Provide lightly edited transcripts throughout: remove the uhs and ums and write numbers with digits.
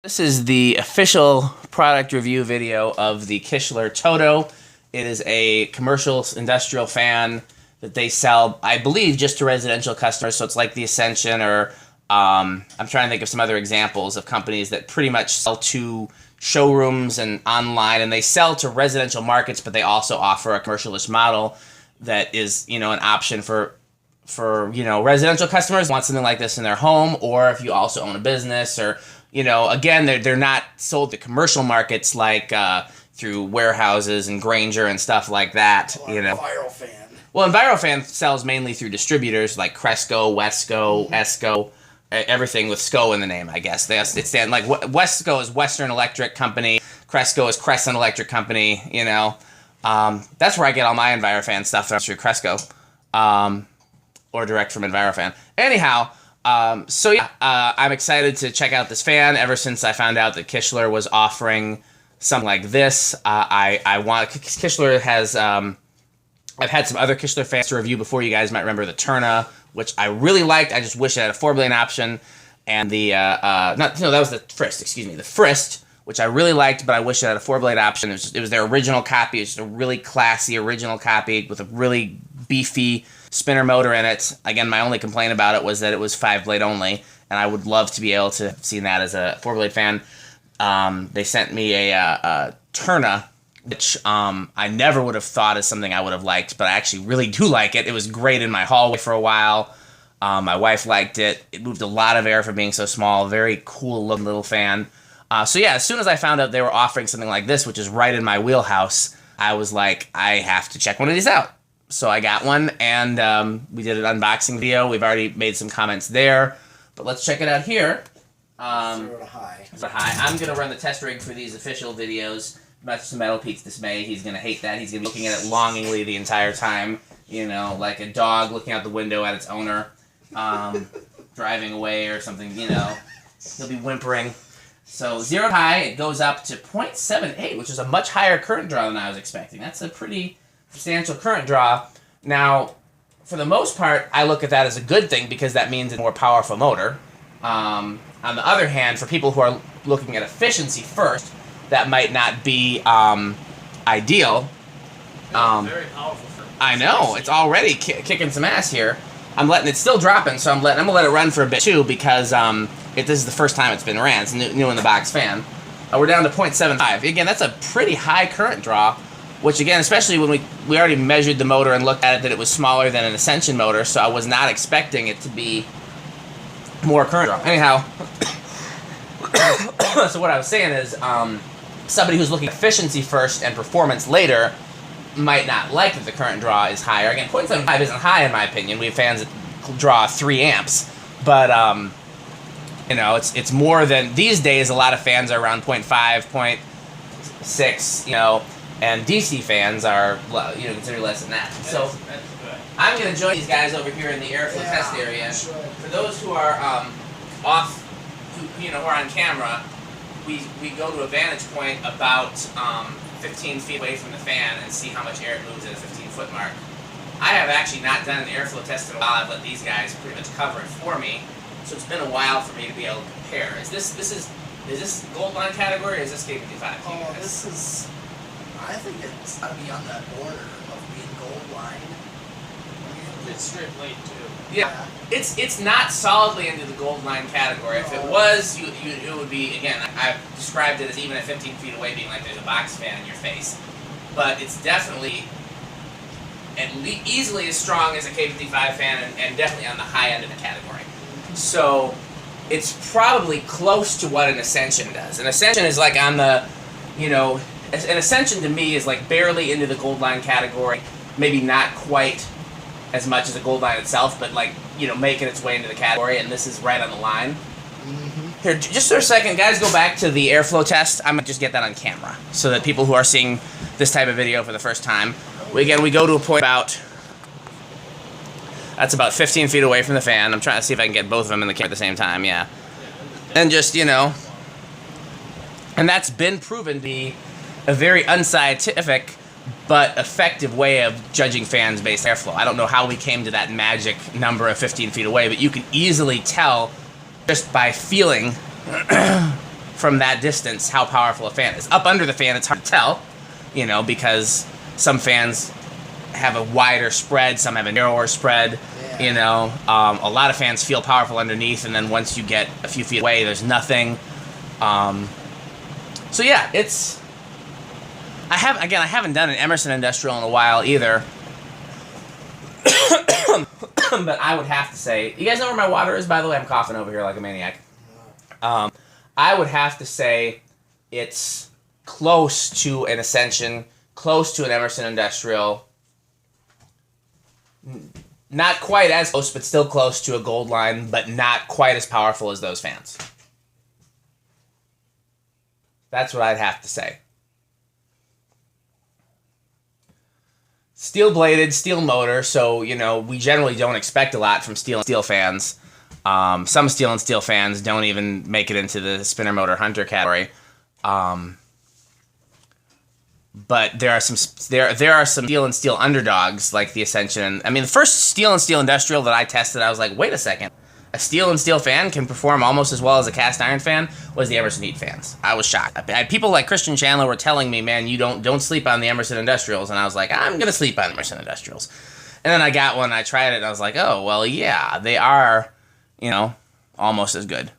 This is the official product review video of the Kichler Todo. It is a commercial industrial fan that they sell, I believe, just to residential customers. So it's like the Ascension, or I'm trying to think of some other examples of companies that pretty much sell to showrooms and online, and they sell to residential markets, but they also offer a commercialist model that is, an option for residential customers who want something like this in their home, or if you also own a business, or again, they're not sold to commercial markets like through warehouses and Granger and stuff like that. EnviroFan. Well, EnviroFan sells mainly through distributors like Cresco, Wesco, Esco, everything with SCO in the name, I guess. It stands like Wesco is Western Electric Company, Cresco is Crescent Electric Company. That's where I get all my EnviroFan stuff through Cresco, or direct from EnviroFan. Anyhow. I'm excited to check out this fan. Ever since I found out that Kichler was offering something like this, Kichler has, I've had some other Kichler fans to review before. You guys might remember the Turna, which I really liked. I just wish it had a 4-blade option, and that was the Frist, excuse me, the Frist, which I really liked, but I wish it had a 4-blade option. It was their original copy. It's just a really classy original copy with a really beefy spinner motor in it. Again, my only complaint about it was that it was 5-blade only, and I would love to be able to have seen that as a 4-blade fan. They sent me a Turna, which I never would have thought is something I would have liked, but I actually really do like it. It was great in my hallway for a while. My wife liked it. It moved a lot of air for being so small. Very cool looking little fan. As soon as I found out they were offering something like this, which is right in my wheelhouse, I was like, I have to check one of these out. So I got one, and we did an unboxing video. We've already made some comments there, but let's check it out here. Zero to high. I'm going to run the test rig for these official videos, much to Metal Pete's dismay. He's going to hate that. He's going to be looking at it longingly the entire time, like a dog looking out the window at its owner, driving away or something, He'll be whimpering. So 0 to high, it goes up to 0.78, which is a much higher current draw than I was expecting. That's a pretty substantial current draw. Now, for the most part, I look at that as a good thing because that means it's a more powerful motor. On the other hand, for people who are looking at efficiency first, that might not be ideal. Very powerful. I know, it's already kicking some ass here. It's still dropping, so I'm gonna let it run for a bit too, because this is the first time it's been ran. It's new in the box fan. We're down to 0.75. Again, that's a pretty high current draw. Which again, especially when we already measured the motor and looked at it, that it was smaller than an Ascension motor, so I was not expecting it to be more current draw. Anyhow, so what I was saying is, somebody who's looking at efficiency first and performance later might not like that the current draw is higher. Again, 0.75 isn't high in my opinion. We have fans that draw 3 amps, but it's more than these days. A lot of fans are around 0.5, 0.6, and DC fans are, considered less than that. So I'm going to join these guys over here in the airflow test area. For those who are who are on camera, we go to a vantage point about 15 feet away from the fan and see how much air it moves at a 15-foot mark. I have actually not done an airflow test in a while. I've let these guys pretty much cover it for me. So it's been a while for me to be able to compare. Is this gold line category, or is this K55? Oh, this is. I think it's gotta be on that border of being gold line. It's straight blade too. Yeah. It's not solidly into the gold line category. If it was, it would be, again, I've described it as even at 15 feet away being like there's a box fan in your face. But it's definitely easily as strong as a K55 fan, and definitely on the high end of the category. So it's probably close to what an Ascension does. An Ascension is like on the, an Ascension to me is like barely into the gold line category, maybe not quite as much as a gold line itself, but like, making its way into the category, and this is right on the line. Mm-hmm. Here, just for a second, guys, go back to the airflow test. I'm going to just get that on camera so that people who are seeing this type of video for the first time, we go to a point that's about 15 feet away from the fan. I'm trying to see if I can get both of them in the camera at the same time, yeah. And just, and that's been proven to be a very unscientific but effective way of judging fans based airflow. I don't know how we came to that magic number of 15 feet away, but you can easily tell just by feeling from that distance how powerful a fan is. Up under the fan, it's hard to tell, you know, because some fans have a wider spread, some have a narrower spread, you know. A lot of fans feel powerful underneath, and then once you get a few feet away, there's nothing. So yeah, it's... I haven't done an Emerson Industrial in a while either. But I would have to say... You guys know where my water is, by the way? I'm coughing over here like a maniac. I would have to say it's close to an Ascension, close to an Emerson Industrial. Not quite as close, but still close to a Gold Line, but not quite as powerful as those fans. That's what I'd have to say. Steel-bladed, steel motor, so, you know, we generally don't expect a lot from steel and steel fans. Some steel and steel fans don't even make it into the spinner motor hunter category. But there are some steel and steel underdogs like the Ascension. I mean, the first steel and steel industrial that I tested, I was like, wait a second. A steel and steel fan can perform almost as well as a cast iron fan, was the Emerson Heat fans. I was shocked. People like Christian Chandler were telling me, man, you don't sleep on the Emerson Industrials. And I was like, I'm going to sleep on Emerson Industrials. And then I got one, I tried it, and I was like, oh, well, yeah, they are, you know, almost as good.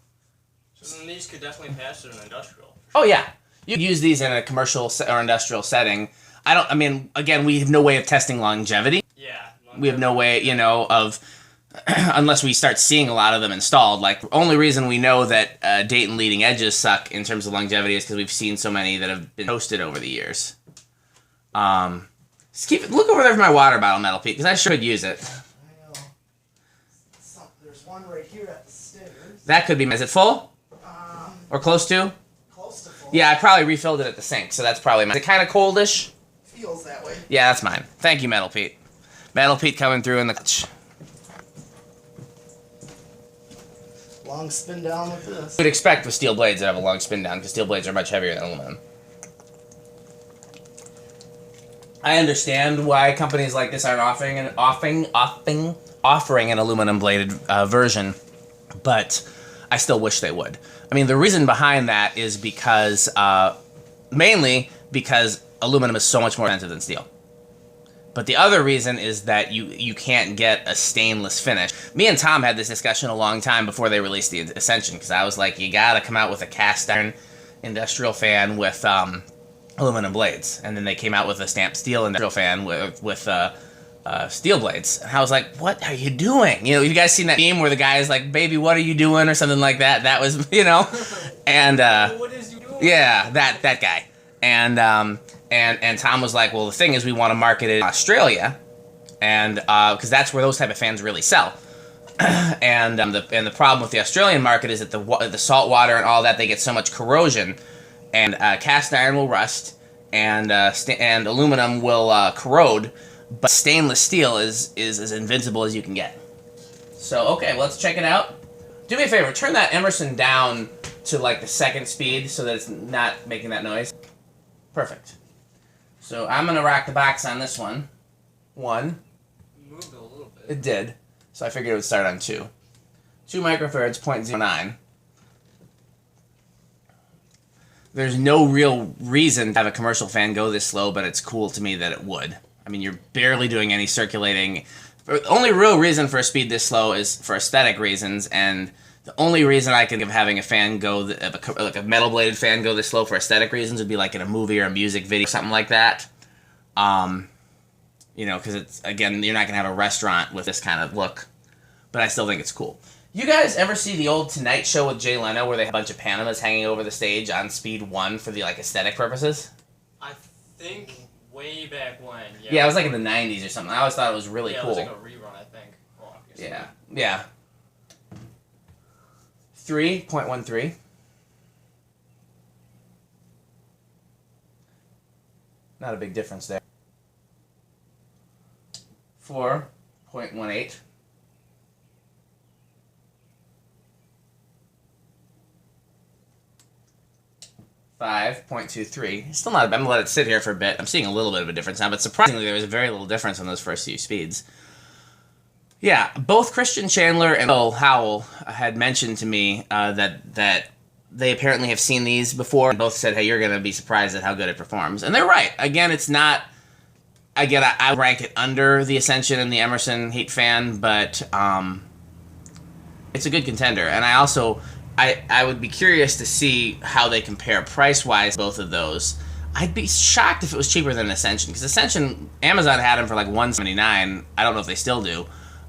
So then these could definitely pass in an industrial. Oh, yeah. You can use these in a commercial or industrial setting. I mean, again, we have no way of testing longevity. Yeah. We have no way, you know, of... unless we start seeing a lot of them installed. Like, the only reason we know that Dayton leading edges suck in terms of longevity is because we've seen so many that have been toasted over the years. Look over there for my water bottle, Metal Pete, because I sure could use it. I know. There's one right here at the stairs. That could be... Is it full? Or close to? Close to full. Yeah, I probably refilled it at the sink, so that's probably mine. Is it kind of coldish? Feels that way. Yeah, that's mine. Thank you, Metal Pete. Metal Pete coming through in the clutch. Long spin down with this. You'd expect with steel blades to have a long spin down, because steel blades are much heavier than aluminum. I understand why companies like this aren't offering an aluminum bladed version, but I still wish they would. I mean, the reason behind that is because, mainly because aluminum is so much more expensive than steel. But the other reason is that you can't get a stainless finish. Me and Tom had this discussion a long time before they released the Ascension, because I was like, you gotta come out with a cast iron industrial fan with aluminum blades. And then they came out with a stamped steel industrial fan with steel blades. And I was like, what are you doing? You know, you guys seen that meme where the guy is like, baby, what are you doing? Or something like that. That was, you know. And what is you doing? yeah, that guy. And Tom was like, well, the thing is we want to market it in Australia, and because that's where those type of fans really sell. and the problem with the Australian market is that the salt water and all that, they get so much corrosion, and cast iron will rust, and aluminum will corrode, but stainless steel is as invincible as you can get. So okay, let's check it out. Do me a favor, turn that Emerson down to like the second speed so that it's not making that noise. Perfect. So I'm going to rock the box on this one. One. Moved a little bit. It did. So I figured it would start on 2. 2 microfarads, 0.09. There's no real reason to have a commercial fan go this slow, but it's cool to me that it would. I mean, you're barely doing any circulating. The only real reason for a speed this slow is for aesthetic reasons, and the only reason I can think of having a fan go, like a metal bladed fan go this slow for aesthetic reasons would be like in a movie or a music video, something like that. You know, because it's, again, you're not going to have a restaurant with this kind of look. But I still think it's cool. You guys ever see the old Tonight Show with Jay Leno where they have a bunch of Panamas hanging over the stage on speed 1 for the like aesthetic purposes? I think way back when. Yeah, it was like in the 90s or something. I always thought it was really cool. It was like a rerun, I think. Well, obviously. Yeah. 3.13. Not a big difference there. 4.18. 5.23. Still not. I'm gonna let it sit here for a bit. I'm seeing a little bit of a difference now, but surprisingly, there was very little difference on those first few speeds. Yeah, both Christian Chandler and Bill Howell had mentioned to me that they apparently have seen these before and both said, hey, you're going to be surprised at how good it performs. And they're right. Again, it's not... Again, I rank it under the Ascension and the Emerson heat fan, but it's a good contender. And I also... I would be curious to see how they compare price-wise, both of those. I'd be shocked if it was cheaper than Ascension, because Ascension, Amazon had them for like $179. I don't know if they still do.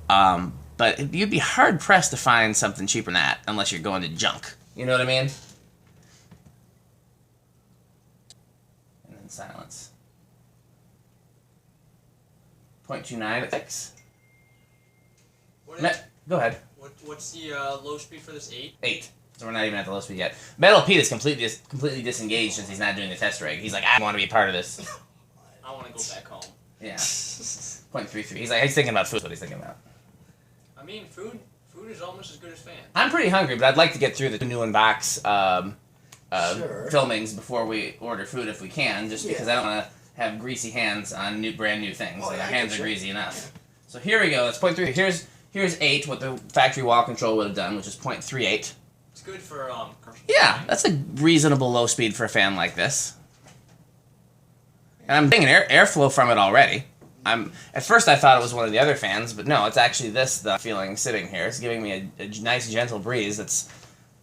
But you'd be hard-pressed to find something cheaper than that, unless you're going to junk. You know what I mean? And then silence. 0.29 6. Go ahead. What's the low speed for this 8? 8. So we're not even at the low speed yet. Metal Pete is completely disengaged since he's not doing the test rig. He's like, I want to be a part of this. I want to go back home. Yeah. 0.33. He's thinking about food. That's what he's thinking about. I mean, food is almost as good as fan. I'm pretty hungry, but I'd like to get through the new in-box filmings before we order food if we can, just because I don't want to have greasy hands on brand new things. Our hands are greasy enough. So here we go. That's 0.3. Here's 8, what the factory wall control would have done, which is 0.38. It's good for yeah, that's a reasonable low speed for a fan like this. And I'm getting airflow from it already. At first I thought it was one of the other fans, but no, it's actually the feeling sitting here. It's giving me a nice gentle breeze that's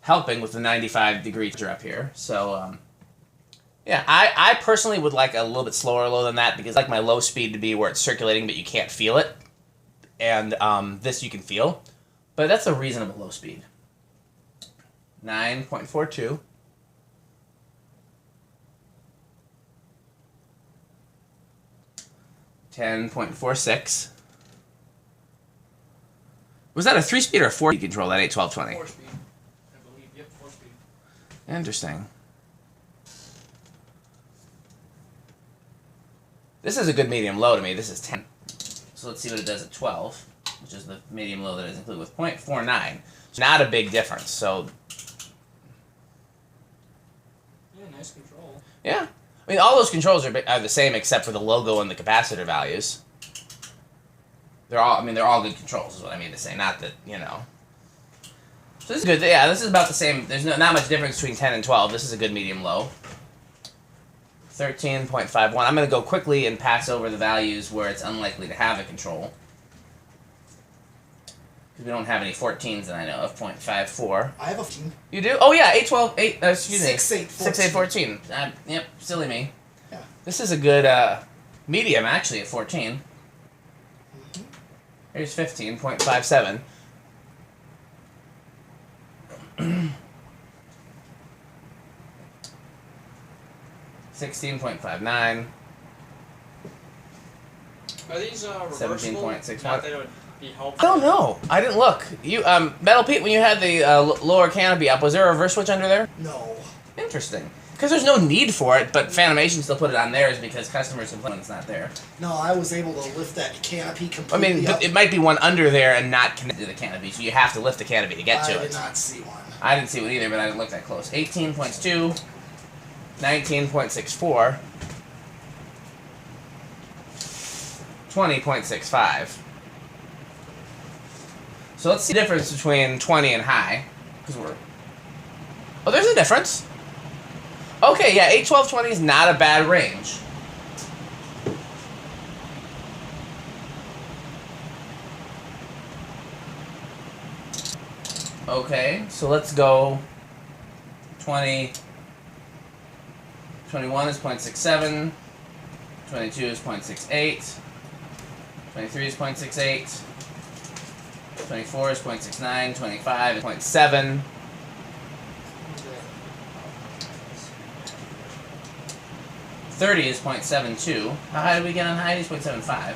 helping with the 95-degree temperature up here. So, yeah, I personally would like a little bit slower low than that, because I like my low speed to be where it's circulating but you can't feel it. And this you can feel. But that's a reasonable low speed. 9.42. 10.46. Was that a 3-speed or a 4-speed control, that 81220? 4-speed, I believe. Yep, 4-speed. Interesting. This is a good medium low to me. This is 10. So let's see what it does at 12, which is the medium low that is included with 0.49. Not a big difference. So yeah, nice control. Yeah. I mean, all those controls are the same except for the logo and the capacitor values. They're all good controls, is what I mean to say. Not that, you know. So this is good. Yeah, this is about the same. There's not much difference between 10 and 12. This is a good medium low. 13.51. I'm going to go quickly and pass over the values where it's unlikely to have a control. Because we don't have any 14s that I know of. 0.54. I have a 14. You do? Oh yeah, 8, excuse me. 6.8, 14. Yep, silly me. Yeah. This is a good medium, actually, at 14. Here's 15.57. 16.59. Are these reversible? 17.61. Not that it would be helpful. I don't know. I didn't look. You, Metal Pete, when you had the lower canopy up, was there a reverse switch under there? No. Interesting. Because there's no need for it, but Fanimation still put it on theirs because customers complain when it's not there. No, I was able to lift that canopy completely. I mean, but it might be one under there and not connected to the canopy, so you have to lift the canopy to get to it. I did not see one. I didn't see one either, but I didn't look that close. 18.2, 19.64, 20.65. So let's see the difference between 20 and high. Oh, there's a difference. Okay, yeah, 8, 12, 20 is not a bad range. Okay, so let's go 20, 21 is 0.67, 22 is 0.68, 23 is 0.68, 24 is 0.69, 25 is 0.7, 30 is 0.72. How high did we get on high? It's 0.75.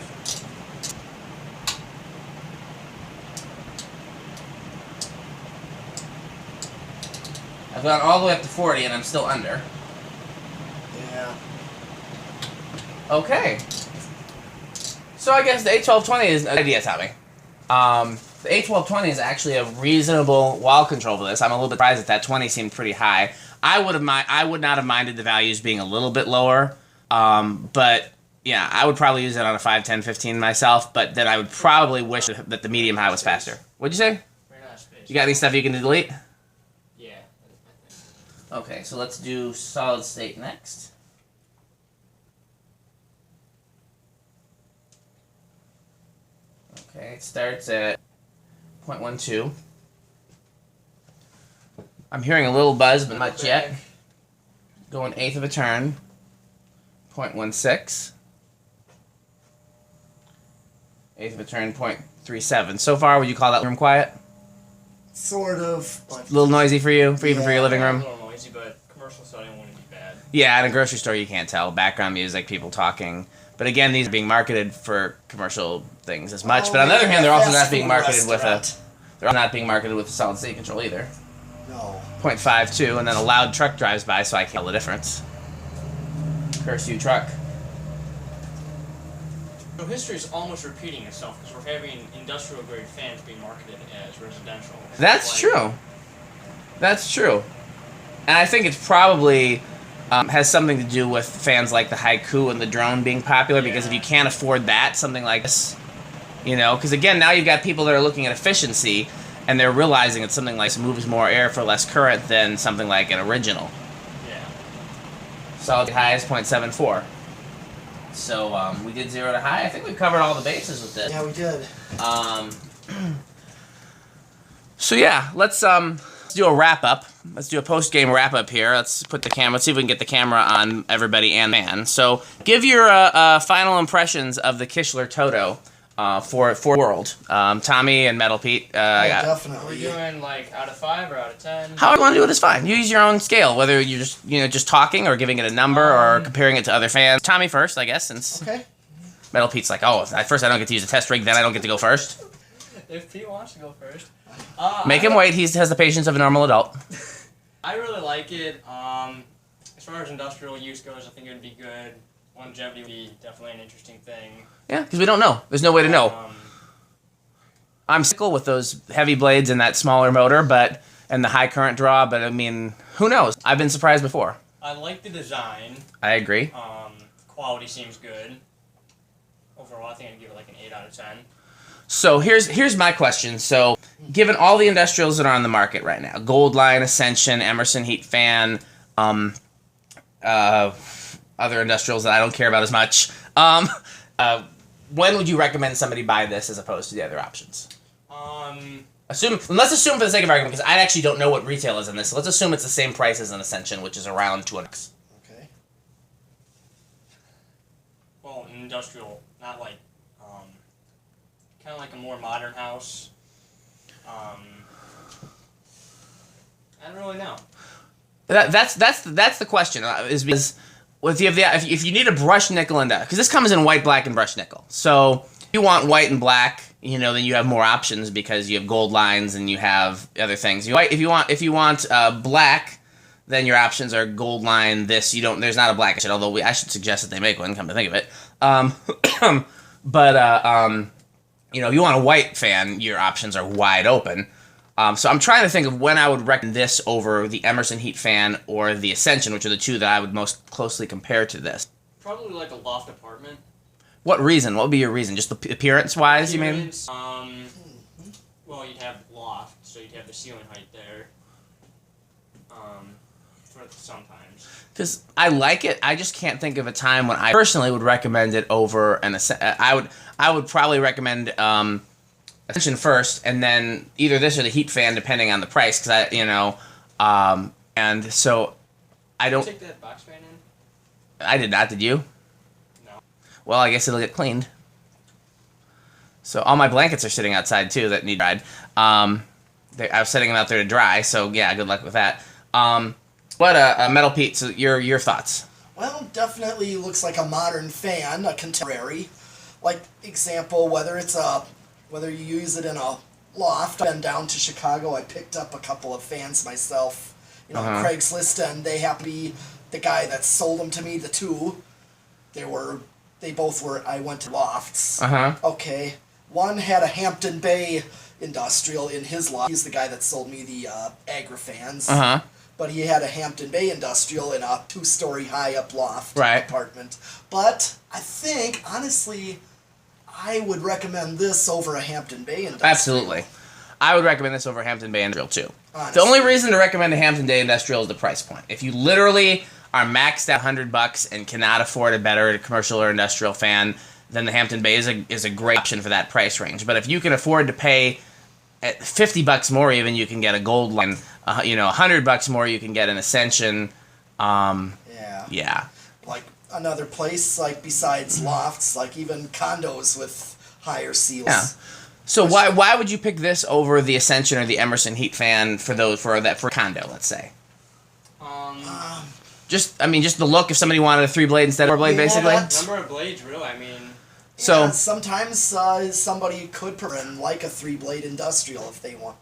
I've gone all the way up to 40 and I'm still under. Yeah. Okay. So I guess the A1220 is an idea, Tommy. The A1220 is actually a reasonable wall control for this. I'm a little bit surprised that 20 seemed pretty high. I would not have minded the values being a little bit lower, but yeah, I would probably use it on a 5, 10, 15 myself, but then I would probably wish that the medium high was faster. What'd you say? Ran out of space. You got any stuff you can delete? Yeah. Okay, so let's do solid state next. Okay, it starts at 0.12. I'm hearing a little buzz, but not yet. Going eighth of a turn. 0.16. Eighth of a turn, 0.37. So far, would you call that room quiet? Sort of. A little noisy for you, even for your living A room? little noisy, but commercial setting wouldn't be bad. Yeah, at a grocery store, you can't tell. Background music, people talking. But again, these are being marketed for commercial things as much. But on the other hand, they're also not being marketed with a. They're not being marketed with solid state control either. No. 0.52, and then a loud truck drives by, so I can't tell the difference. Curse you, truck. So history is almost repeating itself because we're having industrial grade fans being marketed as residential. That's true. That's true. And I think it's probably has something to do with fans like the Haiku and the drone being popular, because if you can't afford that, something like this, because again, now you've got people that are looking at efficiency, and they're realizing that something like this moves more air for less current than something like an original. Yeah. Solid high is 0.74. So we did 0 to high. I think we covered all the bases with this. Yeah, we did. So yeah, let's do a wrap up. Let's do a post game wrap up here. Let's put the camera. Let's see if we can get the camera on everybody and man. So give your final impressions of the Kichler Todo for World. Tommy and Metal Pete. Definitely. Are we doing like out of 5 or out of 10? However you want to do it is fine. You use your own scale, whether you're just talking or giving it a number or comparing it to other fans. Tommy first, I guess, since Okay. Metal Pete's like, oh, at first I don't get to use a test rig, then I don't get to go first. If Pete wants to go first. Make him wait. He has the patience of a normal adult. I really like it. As far as industrial use goes, I think it would be good. Longevity would be definitely an interesting thing. Yeah, because we don't know. There's no way to know. I'm sickle with those heavy blades and that smaller motor, and the high current draw, but I mean, who knows? I've been surprised before. I like the design. I agree. Quality seems good. Overall, I think I'd give it like an 8 out of 10. So here's my question. So given all the industrials that are on the market right now, Goldline, Ascension, Emerson Heat Fan, other industrials that I don't care about as much, when would you recommend somebody buy this as opposed to the other options? Let's assume for the sake of argument, because I actually don't know what retail is in this. So let's assume it's the same price as an Ascension, which is around $200. Okay. Well, an industrial, not like, kind of like a more modern house. I don't really know. That's the question. Is because if you need a brushed nickel and because this comes in white, black, and brushed nickel. So if you want white and black, then you have more options because you have gold lines and you have other things. If you want black, then your options are gold line. There's not a black shit. Although I should suggest that they make one. Come to think of it. If you want a white fan, your options are wide open. So I'm trying to think of when I would recommend this over the Emerson Heat Fan or the Ascension, which are the two that I would most closely compare to this. Probably like a loft apartment. What reason? What would be your reason? Just appearance-wise, you mean? Well, you'd have loft, so you'd have the ceiling height there. For sometimes. Because I like it, I just can't think of a time when I personally would recommend it over an Ascension. I would probably recommend Ascension first, and then either this or the Heat Fan, depending on the price. Because and so I don't. Did you take that box fan in? I did not. Did you? No. Well, I guess it'll get cleaned. So all my blankets are sitting outside too that need dried. I was setting them out there to dry. So yeah, good luck with that. Metal Pete, so your thoughts? Well, definitely looks like a modern fan, a contemporary. Like example, whether you use it in a loft. I've been down to Chicago. I picked up a couple of fans myself. On Craigslist, and they happen to be the guy that sold them to me. The two, they both were. I went to lofts. Okay, one had a Hampton Bay Industrial in his loft. He's the guy that sold me the Agra fans. But he had a Hampton Bay Industrial in a 2-story high-up loft apartment. But I think, honestly, I would recommend this over a Hampton Bay Industrial. Absolutely. I would recommend this over Hampton Bay Industrial, too. honestly. The only reason to recommend a Hampton Day Industrial is the price point. If you literally are maxed out $100 and cannot afford a better commercial or industrial fan, then the Hampton Bay is a great option for that price range. But if you can afford to pay at $50 more, even you can get a Gold Line. $100 more, you can get an Ascension. Yeah. Like another place, like besides lofts, like even condos with higher seals. Yeah. So why would you pick this over the Ascension or the Emerson heat fan for condo, let's say? Just the look. If somebody wanted a 3-blade instead of a 4-blade, basically. Number of blades, really. I mean. So yeah, sometimes somebody could put in like a 3-blade industrial if they want,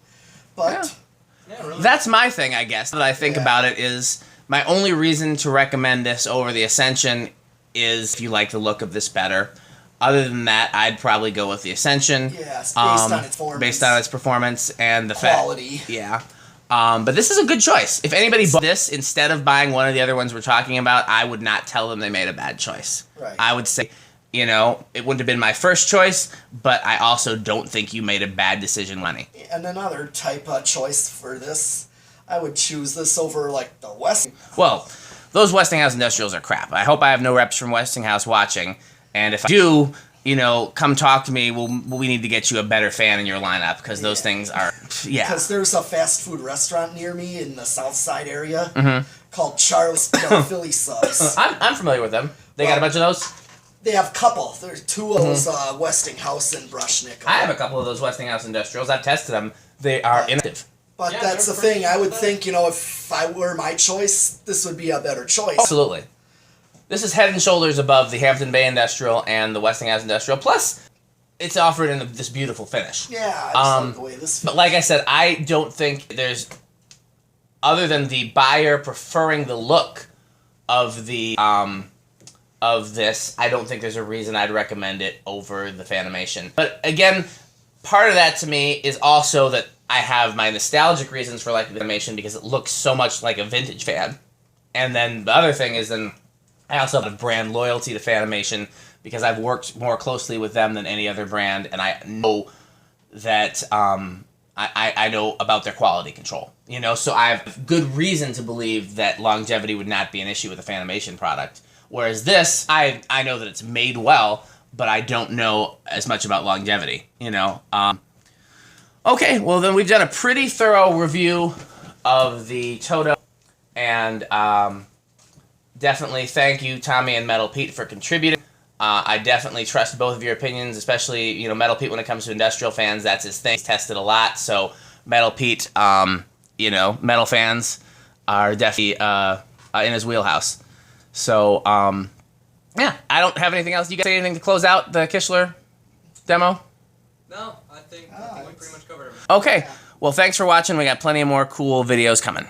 but really. That's my thing, I guess. That I think about it is my only reason to recommend this over the Ascension is if you like the look of this better. Other than that, I'd probably go with the Ascension. Yes, based on its performance and the quality. Yeah. But this is a good choice. If anybody bought this instead of buying one of the other ones we're talking about, I would not tell them they made a bad choice. Right. I would say, it wouldn't have been my first choice, but I also don't think you made a bad decision, Lenny. And another type of choice for this, I would choose this over like the West. Well, those Westinghouse Industrials are crap. I hope I have no reps from Westinghouse watching. And if I do, come talk to me. We need to get you a better fan in your lineup because those things are, Because there's a fast food restaurant near me in the South Side area called Charlie's Philly Subs. I'm familiar with them. They got a bunch of those? They have a couple. There's 2 of those Westinghouse and Brushnickel. I have a couple of those Westinghouse Industrials. I've tested them. They are innovative. But that's the thing. I would think, if I were my choice, this would be a better choice. Absolutely. This is head and shoulders above the Hampton Bay Industrial and the Westinghouse Industrial. Plus, it's offered in this beautiful finish. Yeah, I just like the way this fits. But like I said, I don't think there's, other than the buyer preferring the look of the of this, I don't think there's a reason I'd recommend it over the Fanimation. But again, part of that to me is also that I have my nostalgic reasons for liking the Fanimation because it looks so much like a vintage fan. And then the other thing is then I also have a brand loyalty to Fanimation because I've worked more closely with them than any other brand, and I know that I know about their quality control. So I have good reason to believe that longevity would not be an issue with a Fanimation product. Whereas this, I know that it's made well, but I don't know as much about longevity. Okay, well then we've done a pretty thorough review of the Todo, and definitely thank you, Tommy and Metal Pete, for contributing. I definitely trust both of your opinions, especially, Metal Pete when it comes to industrial fans. That's his thing. He's tested a lot, so Metal Pete, metal fans are definitely in his wheelhouse. So, I don't have anything else. You guys say anything to close out the Kichler demo? No, I think we pretty much covered everything. Okay, well, thanks for watching. We got plenty of more cool videos coming.